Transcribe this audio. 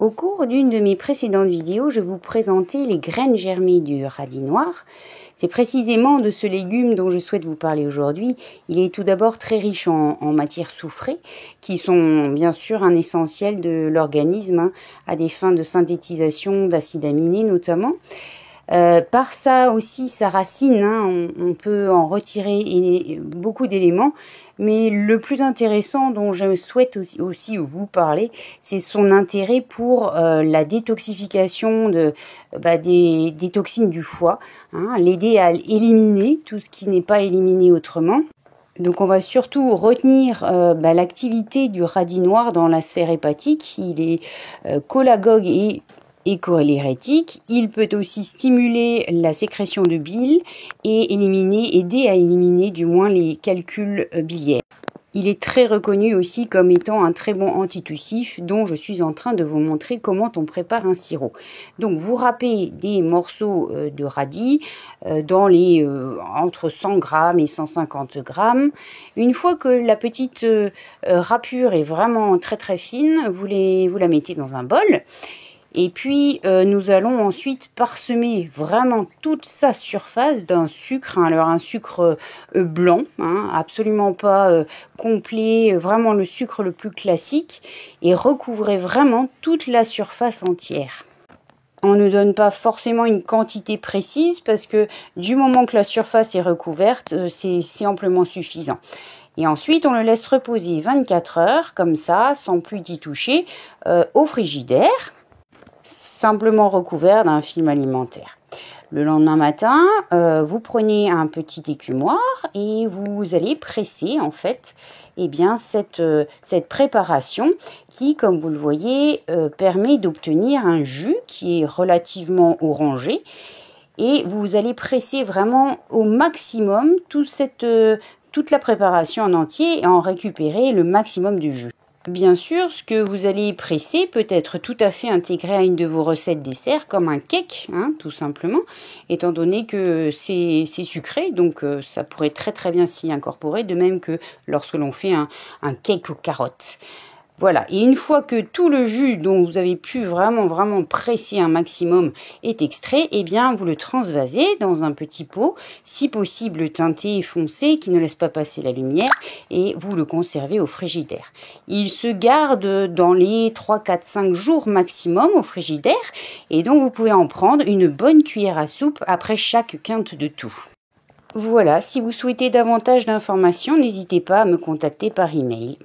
Au cours d'une de mes précédentes vidéos, je vous présentais les graines germées du radis noir. C'est précisément de ce légume dont je souhaite vous parler aujourd'hui. Il est tout d'abord très riche en matières soufrées, qui sont bien sûr un essentiel de l'organisme, à des fins de synthétisation d'acides aminés notamment. Par ça aussi, sa racine, on peut en retirer beaucoup d'éléments, mais le plus intéressant dont je souhaite aussi vous parler, c'est son intérêt pour la détoxification des toxines du foie, l'aider à éliminer tout ce qui n'est pas éliminé autrement. Donc on va surtout retenir l'activité du radis noir dans la sphère hépatique. Il est cholagogue et cholérétique. Il peut aussi stimuler la sécrétion de bile et aider à éliminer du moins les calculs biliaires. Il est très reconnu aussi comme étant un très bon antitussif dont je suis en train de vous montrer comment on prépare un sirop. Donc vous râpez des morceaux de radis dans les entre 100 grammes et 150 grammes. Une fois que la petite râpure est vraiment très très fine, vous la mettez dans un bol. Et puis, nous allons ensuite parsemer vraiment toute sa surface d'un sucre, alors un sucre blanc, absolument pas complet, vraiment le sucre le plus classique, et recouvrer vraiment toute la surface entière. On ne donne pas forcément une quantité précise parce que du moment que la surface est recouverte, c'est amplement suffisant. Et ensuite, on le laisse reposer 24 heures, comme ça, sans plus y toucher, au frigidaire, simplement recouvert d'un film alimentaire. Le lendemain matin, vous prenez un petit écumoire et vous allez presser en fait cette préparation qui, comme vous le voyez, permet d'obtenir un jus qui est relativement orangé. Et vous allez presser vraiment au maximum toute la préparation en entier et en récupérer le maximum du jus. Bien sûr, ce que vous allez presser peut être tout à fait intégré à une de vos recettes dessert, comme un cake, tout simplement, étant donné que c'est sucré, donc ça pourrait très très bien s'y incorporer, de même que lorsque l'on fait un cake aux carottes. Voilà, et une fois que tout le jus dont vous avez pu vraiment presser un maximum est extrait, eh bien vous le transvasez dans un petit pot, si possible teinté et foncé, qui ne laisse pas passer la lumière, et vous le conservez au frigidaire. Il se garde dans les 3, 4, 5 jours maximum au frigidaire, et donc vous pouvez en prendre une bonne cuillère à soupe après chaque quinte de tout. Voilà, si vous souhaitez davantage d'informations, n'hésitez pas à me contacter par email.